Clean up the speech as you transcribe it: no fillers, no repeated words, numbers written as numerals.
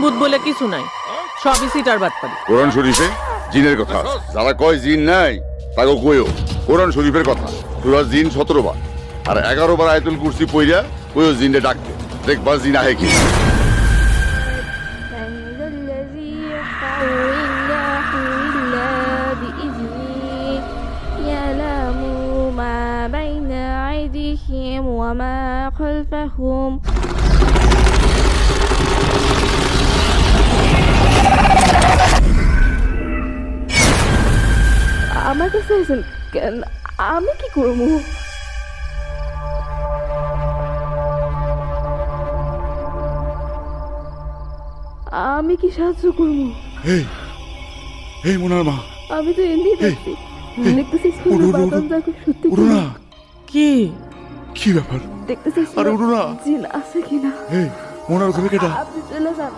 ভূত বলে কিছু নাই, সবই সিটার বাটপারি। কোরআন শরীফে জিনের কথা আছে। যারা কয় জিন নাই তাকে কইও কোরআন শরীফের কথা। সূরা জিন 17 বার আর 11 বার আয়াতুল কুরসি পইরা কইও জিনে ডাকতে, দেখবা জিন আহে কি। وما خلفهم আমার কাছে আছেন কেন? আমি কি করব? আমি কি সাহায্য করব? এই এই মোনার মা, আমি তো এমনি দেখছি, দেখতেছি বাদাম যাকে সত্যি উড়ো না। কি কি ব্যাপার? দেখতেছি আরে উড়ো না। জিন আছে কিনা। এই মোনার ঘরে কেটা? আপনি চলে যান।